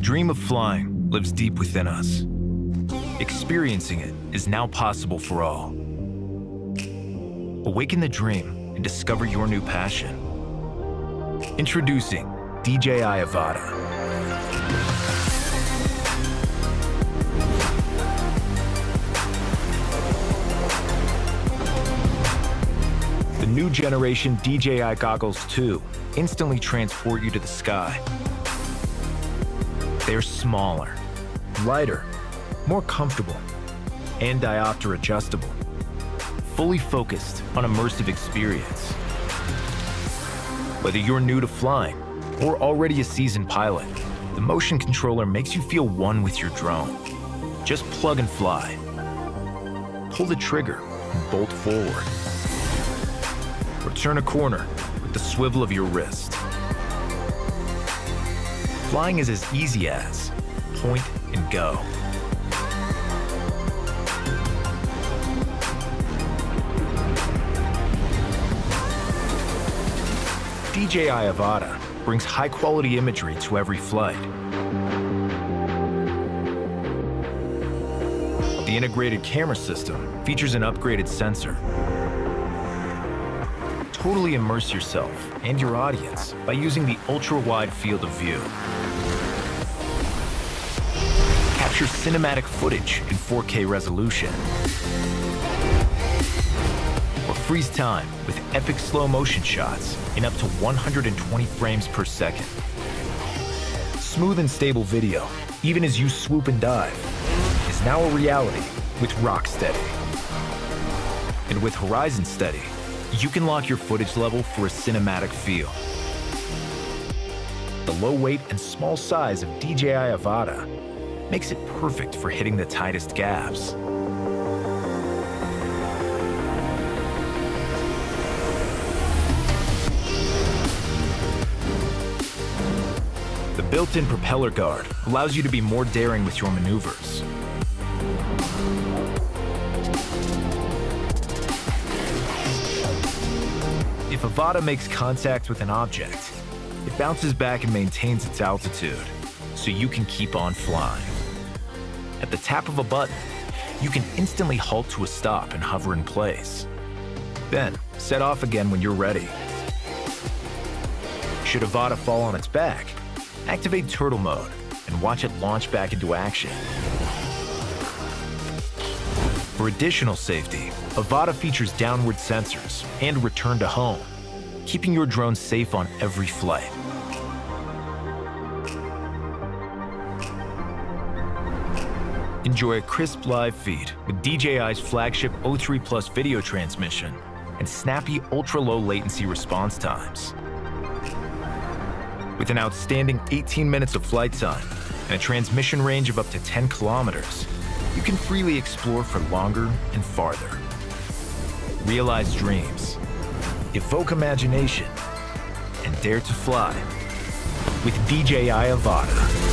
dream of flying lives deep within us. Experiencing it is now possible for all. Awaken the dream and discover your new passion. Introducing DJI AVATA. The new generation DJI Goggles 2 instantly transport you to the sky. They're smaller, lighter, more comfortable, and diopter adjustable. Fully focused on immersive experience. Whether you're new to flying or already a seasoned pilot, the motion controller makes you feel one with your drone. Just plug and fly. Pull the trigger and bolt forward. Or turn a corner with the swivel of your wrist. Flying is as easy as point and go. DJI AVATA brings high-quality imagery to every flight. The integrated camera system features an upgraded sensor. Totally immerse yourself and your audience by using the ultra-wide field of view. Capture cinematic footage in 4K resolution. Or freeze time with epic slow-motion shots in up to 120 frames per second. Smooth and stable video, even as you swoop and dive, is now a reality with Rocksteady. And with Horizon Steady, you can lock your footage level for a cinematic feel. The low weight and small size of DJI AVATA makes it perfect for hitting the tightest gaps. The built-in propeller guard allows you to be more daring with your maneuvers. If AVATA makes contact with an object, it bounces back and maintains its altitude, so you can keep on flying. At the tap of a button, you can instantly halt to a stop and hover in place. Then, set off again when you're ready. Should AVATA fall on its back, activate turtle mode and watch it launch back into action. For additional safety, AVATA features downward sensors and return to home, keeping your drone safe on every flight. Enjoy a crisp live feed with DJI's flagship O3 Plus video transmission and snappy ultra-low latency response times. With an outstanding 18 minutes of flight time and a transmission range of up to 10 kilometers, you can freely explore for longer and farther. Realize dreams, evoke imagination, and dare to fly with DJI AVATA.